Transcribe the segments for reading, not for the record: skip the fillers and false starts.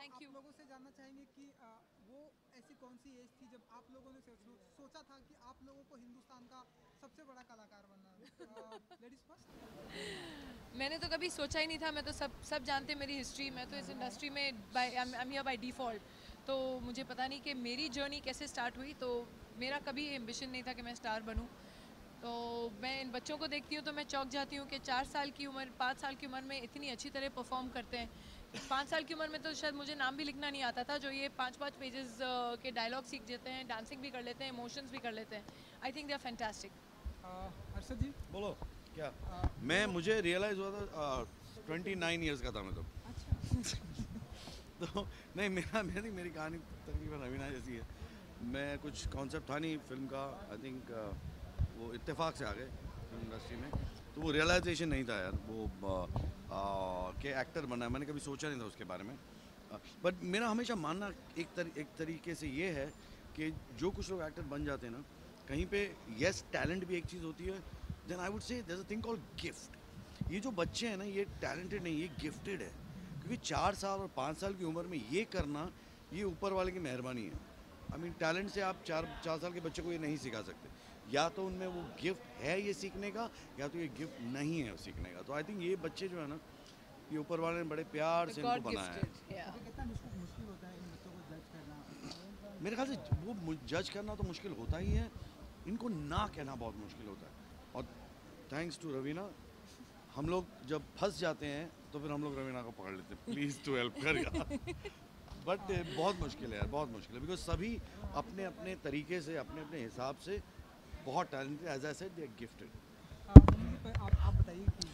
Thank you. आप लोगों से जानना चाहेंगे कि वो ऐसी कौन सी एज थी जब आप लोगों ने सोचा था कि आप लोगों को हिंदुस्तान का सबसे बड़ा कलाकार बनना है? Ladies first. मैंने तो कभी सोचा ही नहीं था। मैं तो सब सब जानते हैं मेरी हिस्ट्री। मैं तो इस इंडस्ट्री में by I am here by default. तो मुझे पता नहीं कि मेरी जर्नी कैसे स्टार्ट हुई। तो मेरा कभी एम्बिशन नहीं था कि मैं स्टार बनूं। तो मैं इन बच्चों को देखती हूँ तो मैं चौंक जाती हूँ कि 4 साल की उम्र 5 साल की उम्र में इतनी अच्छी तरह परफॉर्म करते हैं। 5 साल की उम्र में तो शायद मुझे नाम भी लिखना नहीं आता था, जो ये 5 5 पेजेस के डायलॉग सीख जाते हैं, डांसिंग भी कर लेते हैं, इमोशंस भी कर लेते हैं। I think they are fantastic. Arshad ji. बोलो क्या। मैं वो मुझे रियलाइज़ हुआ था 29 ईयर्स का था मैं अच्छा। तो नहीं मेरी मेरी कहानी तकरीबन रवीना जैसी है। मैं कुछ कॉन्सेप्ट था नहीं फिल्म का। आई थिंक वो इत्तेफाक से आ गए फिल्म इंडस्ट्री में। तो वो रियलाइजेशन नहीं था यार वो कि एक्टर बनना है। मैंने कभी सोचा नहीं था उसके बारे में। बट मेरा हमेशा मानना एक तरीके से ये है कि जो कुछ लोग एक्टर बन जाते हैं ना कहीं पे, यस टैलेंट भी एक चीज़ होती है, then I would say there is a thing called gift. ये जो बच्चे हैं ना ये टैलेंटेड नहीं, ये गिफ्टेड है। क्योंकि 4 साल और 5 साल की उम्र में ये करना, ये ऊपर वाले की मेहरबानी है। आई मीन टैलेंट से आप 4 4 साल के बच्चे को ये नहीं सिखा सकते। या तो उनमें वो गिफ्ट है ये सीखने का, या तो ये गिफ्ट नहीं है सीखने का। तो आई थिंक ये बच्चे जो है ना, ये ऊपर वाले ने बड़े प्यार द से इनको गॉड बनाया है। गिफ्टेड या। कितना मुश्किल होता है इन बच्चों को जज करना? मेरे ख्याल से वो जज करना तो मुश्किल होता ही है, इनको ना कहना बहुत मुश्किल होता है। और थैंक्स टू रवीना, हम लोग जब फंस जाते हैं तो फिर हम लोग रवीना को पकड़ लेते हैं, प्लीज़ टू हेल्प कर यार। बट बहुत मुश्किल है यार, बहुत मुश्किल है। बिकॉज सभी अपने अपने तरीके से, अपने अपने हिसाब से बहुत talented, as I said they are gifted. Mummy पर आप बताइए कि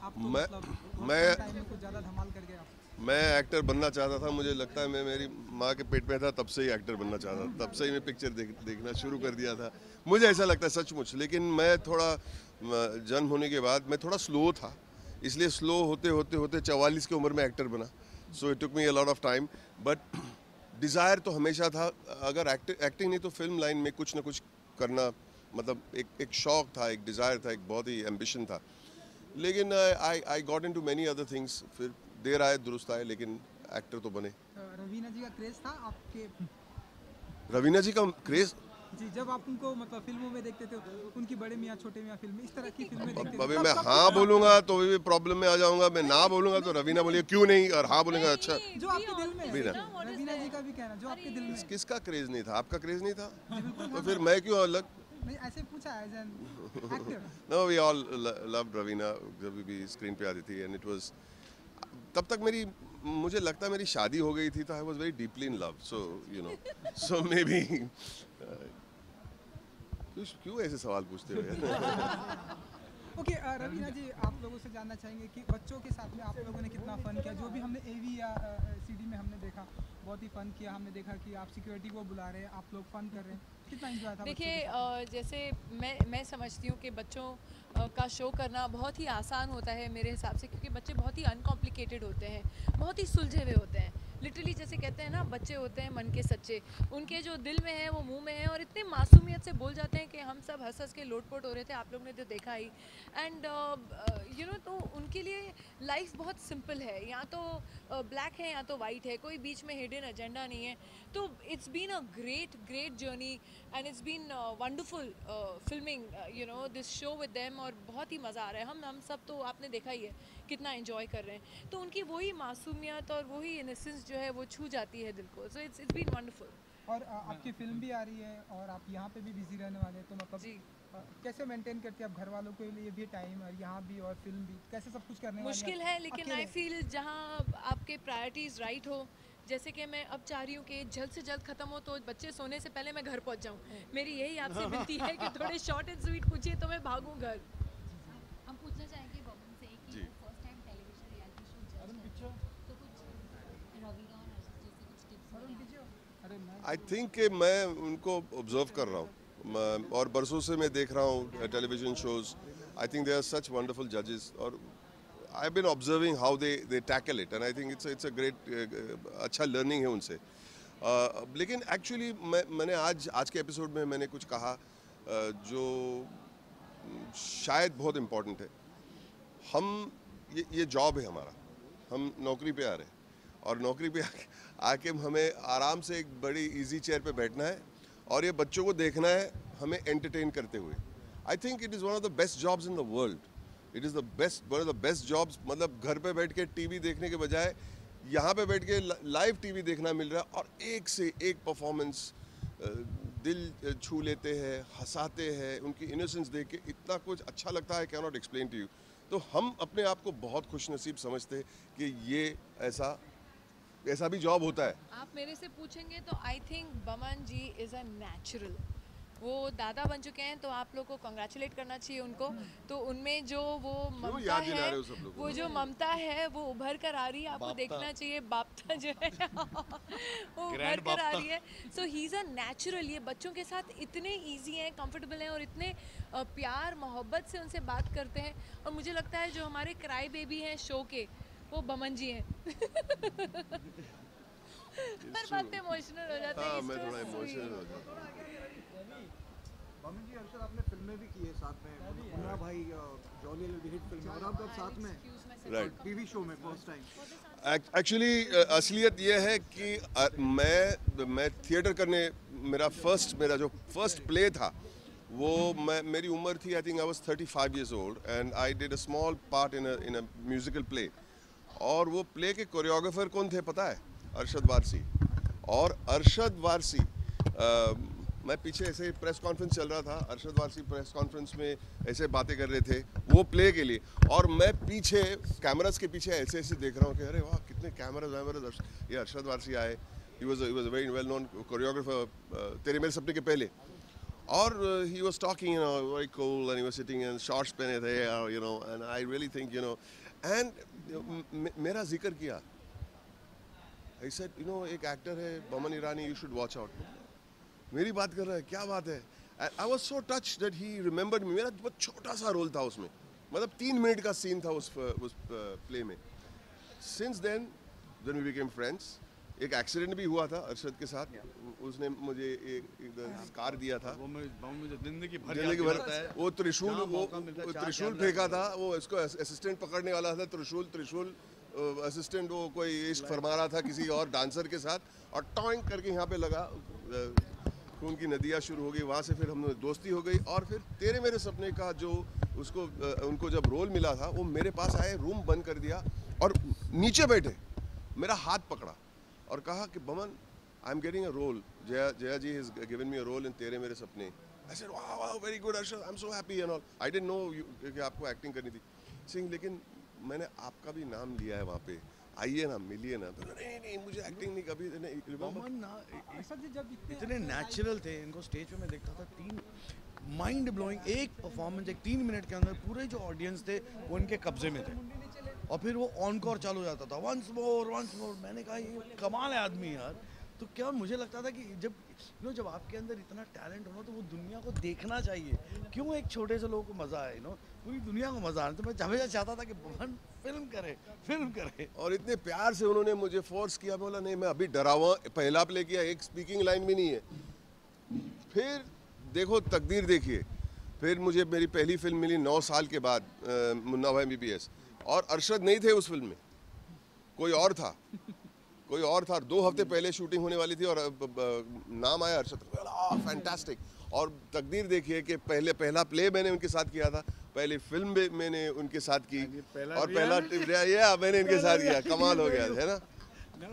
आप तो मैं मतलब बहुत मैं कम टाइम में कुछ ज़्यादा धमाल कर गए आप। मैं एक्टर बनना चाहता था। मुझे लगता है मैं मेरी माँ के पेट में था तब से ही एक्टर बनना चाहता था। तब से ही मैं पिक्चर देखना शुरू कर दिया था। मुझे ऐसा लगता है सचमुच। लेकिन मैं थोड़ा जन्म होने के बाद मैं थोड़ा स्लो था, इसलिए स्लो होते होते होते 44 की उम्र में एक्टर बना। So it took me a lot of time, but desire तो हमेशा था। अगर एक्टिंग नहीं तो फिल्म लाइन में कुछ ना कुछ करना, मतलब एक शौक था, एक डिज़ायर था, एक बहुत ही एम्बिशन था। लेकिन I got into many other things. फिर देर आए दुरुस्त आए, लेकिन एक्टर तो बने। रवीना जी का क्रेज था आपके? रवीना जी का क्रेज। जी, जब आप उनको मतलब फिल्मों में देखते थे, उनकी बड़े मियाँ छोटे मियाँ फिल्म इस तरह की फिल्में देखते थे, अभी तब मैं तब हाँ बोलूंगा तो भी प्रॉब्लम में आ जाऊंगा। मैं ना बोलूंगा तो रवीना बोलिए क्यों नहीं, और हाँ बोलेगा अच्छा। जो आपके दिल में है, बीना। रवीना जी का भी कहना जो आपके दिल में है। किसका क्रेज नहीं था? आपका क्रेज नहीं था? जी बिल्कुल तो था फिर ना। मैं क्यों अलग? नहीं, ऐसे पूछा as an actor. No, we all love Raveena जब भी स्क्रीन पे आती थी। एंड इट वाज, तब तक मेरी, मुझे लगता है मेरी शादी हो गई थी, तो I was very deeply in love. So you know, so may be. क्यों ऐसे सवाल पूछते हो यार? ओके, रवीना जी, आप लोगों से जानना चाहेंगे कि बच्चों के साथ में आप लोगों ने कितना फन किया। जो भी हमने एवी या सीडी में हमने देखा, बहुत ही फन किया। हमने देखा कि आप सिक्योरिटी को बुला रहे हैं, आप लोग फन कर रहे हैं, कितना एंजॉय था बच्चों देखिए, के साथ? जैसे मैं समझती हूँ कि बच्चों का शो करना बहुत ही आसान होता है मेरे हिसाब से, क्योंकि बच्चे बहुत ही अनकॉम्प्लिकेटेड होते हैं, बहुत ही सुलझे हुए होते हैं। लिटरली जैसे कहते हैं ना, बच्चे होते हैं मन के सच्चे। उनके जो दिल में है वो मुंह में है, और इतने मासूमियत से बोल जाते हैं कि हम सब हंस हंस के लोटपोट हो रहे थे। आप लोग ने तो देखा ही। एंड यू नो, तो उनके लिए लाइफ बहुत सिंपल है। या तो ब्लैक है या तो वाइट है, कोई बीच में हिडन एजेंडा नहीं है। तो it's been a great great journey, and it's been wonderful filming you know this show with them. और बहुत ही मज़ा आ रहा है। हम सब तो आपने देखा ही है कितना एंजॉय कर रहे हैं। तो उनकी वही मासूमियत और वही इनोसेंस जो है वो छू जाती है दिल को। So it's been wonderful. और आपकी फिल्म भी आ रही है और आप यहाँ पे भी बिजी रहने वाले हैं, तो मतलब जी, कैसे मेंटेन करते हैं आप घर वालों के लिए भी टाइम, और यहाँ भी और फिल्म भी, कैसे सब कुछ करने वाली मुश्किल हैं है, आप लेकिन आई अकेले? फील जहाँ आपके प्रायोरिटीज़ राइट हो। जैसे कि मैं अब चाह रही हूँ कि जल्द से जल्द ख़त्म हो, तो बच्चे सोने से पहले मैं घर पहुँच जाऊँ। मेरी यही आपसे विनती है कि थोड़े शॉर्ट एंड स्वीट पूछिए तो मैं भागूँ घर। हम पूछना चाहेंगे बबन से कि जी। वो first time television reality show जज कर रहे हैं, तो कुछ रवीना और हर्षित जैसे कुछ टिप्स अरुण वगैरह पीछे आप हो? अरे मैं आई थिंक कि मैं उनको ऑब्जर्व कर रहा हूँ, और बरसों से मैं देख रहा हूँ television shows. I think they are such wonderful जजेस, और I have been observing how they tackle it, and I think it's a great, अच्छा लर्निंग है उनसे। लेकिन एक्चुअली मैंने आज के एपिसोड में मैंने कुछ कहा जो शायद बहुत इम्पोर्टेंट है। हम, ये जॉब है हमारा, हम नौकरी पे आ रहे हैं, और नौकरी पे आके हमें आराम से एक बड़ी इजी चेयर पे बैठना है और ये बच्चों को देखना है हमें एंटरटेन करते हुए। I think it is one of the best jobs in the world. It is the best, one of the best jobs. मतलब घर पे बैठ के टीवी देखने के बजाय यहाँ पे बैठ के लाइव टीवी देखना मिल रहा है और एक से एक परफॉर्मेंस दिल छू लेते हैं, हंसाते हैं, उनकी इनोसेंस देख के इतना कुछ अच्छा लगता है, can not explain to you. तो हम अपने आप को बहुत खुशनसीब समझते हैं कि ये ऐसा भी जॉब होता है। आप मेरे से पूछेंगे तो I think Boman ji is a natural. वो दादा बन चुके हैं तो आप लोग को कंग्रेचुलेट करना चाहिए उनको। तो उनमें जो वो ममता याद दिला है, रहे हो सब लोग को? वो जो ममता है वो उभर कर आ रही है, आपको देखना चाहिए। बापता जो है वो उभर कर आ रही है। सो ही इज़ अ नेचुरल। ये बच्चों के साथ इतने ईजी हैं, कंफर्टेबल हैं और इतने प्यार मोहब्बत से उनसे बात करते हैं। और मुझे लगता है जो हमारे क्राई बेबी हैं शो के, वो बमन जी हैं। हर बात पे इमोशनल हो जाते हैं। हाँ, He's मैं so थोड़ा sweet. इमोशनल हो जाता हूँ। बमन जी, अरशद आपने फिल्में भी की है साथ में, मुन्ना भाई, जॉली एल हिट फिल्म, और आप साथ में राइट। टीवी शो में फर्स्ट टाइम। एक्चुअली असलियत ये है कि मैं थिएटर करने, मेरा जो फर्स्ट प्ले था वो मेरी उम्र थी, I think I was 35 years old and I did a small part in a musical play. और वो प्ले के कोरियोग्राफर कौन थे पता है? अरशद वारसी। और अरशद वारसी, मैं पीछे ऐसे प्रेस कॉन्फ्रेंस चल रहा था, अरशद वारसी प्रेस कॉन्फ्रेंस में ऐसे बातें कर रहे थे वो प्ले के लिए, और मैं पीछे कैमरास के पीछे ऐसे ऐसे देख रहा हूँ कि अरे वाह कितने कैमरास, ये अरशद वारसी आए। He was a very well known choreographer तेरे मेरे सपने के पहले। और he was talking, you know, very cool and he was sitting in shorts पहने थे, you know, and I really think, you know, and मेरा जिक्र किया। I said, you know, एक एक्टर है Boman Irani, you should watch out. मेरी बात कर रहा है, क्या बात है? I was so touched that he remembered me. मेरा बहुत छोटा सा रोल था उसमें, मतलब 3 मिनट का सीन था उस प्ले में। Since then we became friends. एक एक्सीडेंट भी हुआ था अरशद के साथ, उसने मुझे एक कार दिया था, वो मुझे जिंदगी भर वो त्रिशूल फेंका था, वो इसको असिस्टेंट पकड़ने वाला था, त्रिशूल असिस्टेंट वो कोई इश्क फरमा रहा था किसी और डांसर के साथ, और टॉइंग करके यहाँ पे लगा, खून की नदियाँ शुरू हो गई। वहाँ से फिर हम दोस्ती हो गई, और फिर तेरे मेरे सपने का जो उनको जब रोल मिला था, वो मेरे पास आए, रूम बंद कर दिया और नीचे बैठे, मेरा हाथ पकड़ा और कहा कि Boman, I am getting a role, Jaya ji has given me a role in Tere Mere Sapne. I said wow, very good Arshad, I am so happy and all. I didn't know कि आपको एक्टिंग करनी थी। सिंह, लेकिन मैंने आपका भी नाम लिया है वहाँ पे, आइए ना, मिलिए ना। तो नहीं, मुझे एक्टिंग नहीं कभी नहीं। बमन ना अरशद जी जब इतने नेचुरल थे, इनको स्टेज पे मैं देखता था, 3 माइंड ब्लोइंग एक परफॉर्मेंस, एक 3 मिनट के अंदर पूरे जो ऑडियंस थे वो इनके कब्जे में थे, और फिर वो ऑनकोर चालू हो जाता था, वंस मोर। मैंने कहा ये कमाल है आदमी यार। तो क्या मुझे लगता था कि जब आपके अंदर इतना टैलेंट हो ना, तो वो दुनिया को देखना चाहिए। क्यों एक छोटे से लोगों को मज़ा आए, पूरी दुनिया को मज़ा आए। तो मैं हमेशा चाहता था कि बमन फिल्म करे। और इतने प्यार से उन्होंने मुझे फोर्स किया, बोला नहीं मैं अभी डरा हुआ, पहला प्ले किया, एक स्पीकिंग लाइन भी नहीं है। फिर देखो तकदीर देखिए, फिर मुझे मेरी पहली फिल्म मिली 9 साल के बाद, मुन्ना भाई MBBS, और अरशद नहीं थे उस फिल्म में, कोई और था। 2 हफ्ते पहले शूटिंग होने वाली थी और नाम आया अरशद, फैंटास्टिक। और तकदीर देखिए कि पहला प्ले मैंने उनके साथ किया था, पहली फिल्म भी मैंने उनके साथ की, और पहला मैंने इनके साथ किया, कमाल हो गया है ना।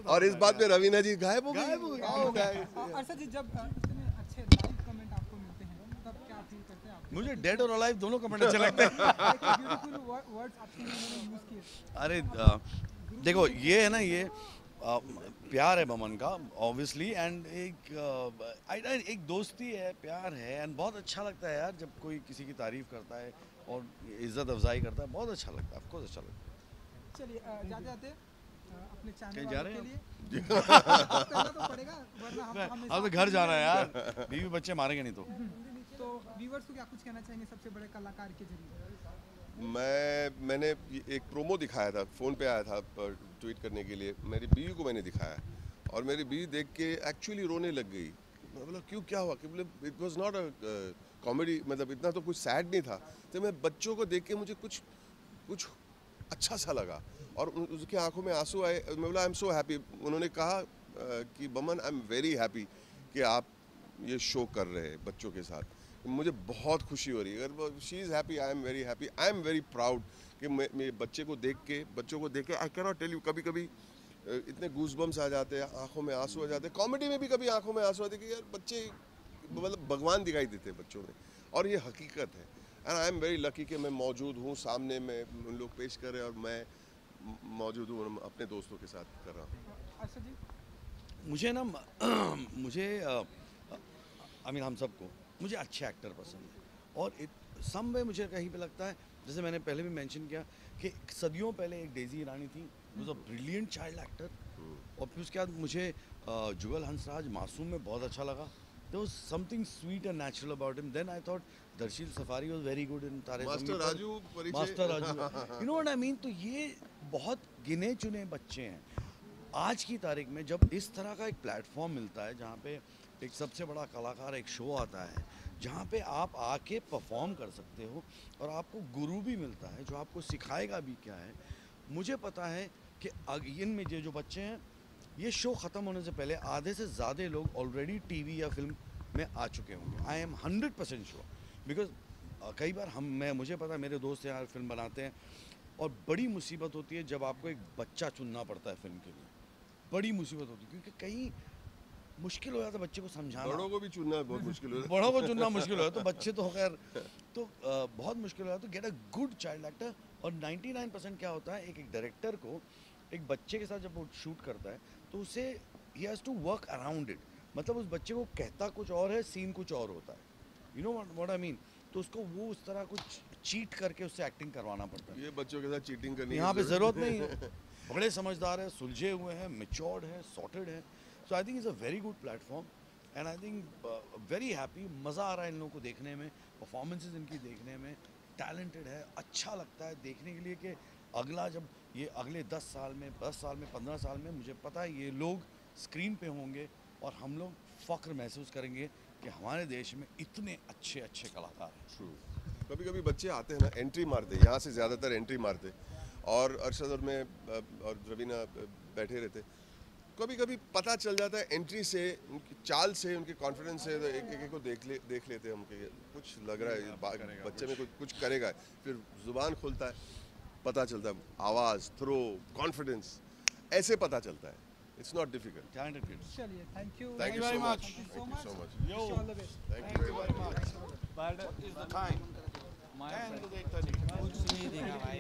और इस बात पे रवीना जी गायब हो गए। अरशद जी जब इतने अच्छे लाइव कमेंट आपको मिलते हैं तब क्या फील करते हैं आप? मुझे डेड और अलाइव दोनों कमेंट अच्छे लगते हैं। ब्यूटीफुल वर्ड्स आपने यूज किए। अरे देखो, ये है ना, ये प्यार है बमन का ऑब्वियसली, एंड एक दोस्ती है, प्यार है, एंड बहुत अच्छा लगता है यार जब कोई किसी की तारीफ करता है और इज्जत अफजाई करता है, बहुत अच्छा लगता है, ऑफ कोर्स अच्छा लगता है। चलिए जाते अपने चैनल कहीं जा रहे के हैं लिए करना तो पड़ेगा, वरना हम अब तो घर जाना है यार, बीवी बच्चे मारेंगे नहीं तो। तो व्यूअर्स को क्या कुछ कहना चाहेंगे सबसे बड़े कलाकार के जरिए? मैंने एक प्रोमो दिखाया था, फ़ोन पे आया था ट्वीट करने के लिए, मेरी बीवी को मैंने दिखाया, और मेरी बीवी देख के एक्चुअली रोने लग गई। मतलब क्यों, क्या हुआ? कि मतलब it was not a comedy, मतलब इतना तो कुछ सैड नहीं था। तो मैं बच्चों को देख के मुझे कुछ अच्छा सा लगा और उसकी आंखों में आंसू आए। मैं बोला आई एम सो हैप्पी। उन्होंने कहा कि Boman I am very happy कि आप ये शो कर रहे हैं बच्चों के साथ, मुझे बहुत खुशी हो रही है। अगर she is happy I am very happy, I am very proud कि मैं बच्चों को देख के I can not tell you, कभी कभी इतने गूज़बम्स आ जाते हैं, आंखों में आंसू आ जाते हैं। कॉमेडी में भी कभी आंखों में आंसू आते हैं कि यार बच्चे मतलब भगवान दिखाई देते हैं बच्चों में, और ये हकीकत है। And I am very lucky कि मैं मौजूद हूँ सामने में, उन लोग पेश कर रहे हैं और मैं मौजूद हूँ अपने दोस्तों के साथ कर रहा हूँ। अर्शद जी, मुझे ना मुझे आई मीन हम सबको मुझे अच्छे एक्टर पसंद है, और सम वे मुझे कहीं पे लगता है, जैसे मैंने पहले भी मेंशन किया कि सदियों पहले एक डेजी ईरानी थी, was a brilliant child actor, और फिर उसके बाद मुझे जुगल हंसराज मासूम में बहुत अच्छा लगा। There was something sweet and natural about him. Then I thought Darshil Safari was very good in तारे ज़मीं मास्टर पर। राजू परिचय। Master Raju, you know what I mean? तो ये बहुत गिने चुने बच्चे हैं। आज की तारीख में जब इस तरह का एक प्लेटफॉर्म मिलता है जहाँ पे एक सबसे बड़ा कलाकार एक शो आता है जहाँ पे आप आके परफॉर्म कर सकते हो और आपको गुरु भी मिलता है जो आपको सिखाएगा भी क्या है। मुझे पता है कि इनमें जो बच्चे हैं, ये शो ख़त्म होने से पहले आधे से ज़्यादा लोग ऑलरेडी टीवी या फिल्म में आ चुके होंगे। आई एम 100% श्योर, बिकॉज कई बार मुझे पता है मेरे दोस्त यार फिल्म बनाते हैं और बड़ी मुसीबत होती है जब आपको एक बच्चा चुनना पड़ता है फिल्म के लिए। बड़ी मुसीबत होती है क्योंकि कहीं मुश्किल हो जाता है बच्चे को समझाना। बड़ों को भी चुनना बहुत मुश्किल हो बड़ों को चुनना मुश्किल हो जाता है, तो बच्चे तो खैर तो बहुत मुश्किल हो जाता है। Get a good child actor. और 99% क्या होता है, एक डायरेक्टर को एक बच्चे के साथ जब वो शूट करता है तो उसे ही has to work around it. मतलब उस बच्चे को कहता कुछ और है, सीन कुछ और होता है। You know what I mean? तो उसको वो उस तरह कुछ चीट करके उससे एक्टिंग करवाना पड़ता है। ये बच्चों के साथ चीटिंग करनी यहाँ पे ज़रूरत नहीं है। बड़े समझदार है, सुलझे हुए हैं, मैच्योर्ड है, सॉर्टेड है। So I think is a very good platform and I think very happy. मज़ा आ रहा है इन लोगों को देखने में, परफॉर्मेंसेज इनकी देखने में। टैलेंटेड है, अच्छा लगता है देखने के लिए कि अगला जब ये अगले 10 साल में 15 साल में मुझे पता है ये लोग स्क्रीन पे होंगे और हम लोग फ़ख्र महसूस करेंगे कि हमारे देश में इतने अच्छे अच्छे कलाकार हैं। ट्रू। कभी कभी बच्चे आते हैं ना, एंट्री मारते, यहाँ से ज़्यादातर एंट्री मारते, और अरशद और मैं और रवीना बैठे रहते। कभी कभी पता चल जाता है एंट्री से, उनकी चाल से, उनके कॉन्फिडेंस से, तो एक को देख लेते हैं हम कि कुछ लग रहा है बच्चे में कुछ करेगा। फिर जुबान खुलता है, पता चलता है, आवाज़, थ्रो, कॉन्फिडेंस, ऐसे पता चलता है। It's not difficult. Talented kids. चलिए, thank you Thank you very so much. much. Thank you Thank you so much. Yo. All the best. Thank you very much. What is the time? 10 to 8:30. कुछ नहीं दिखा भाई।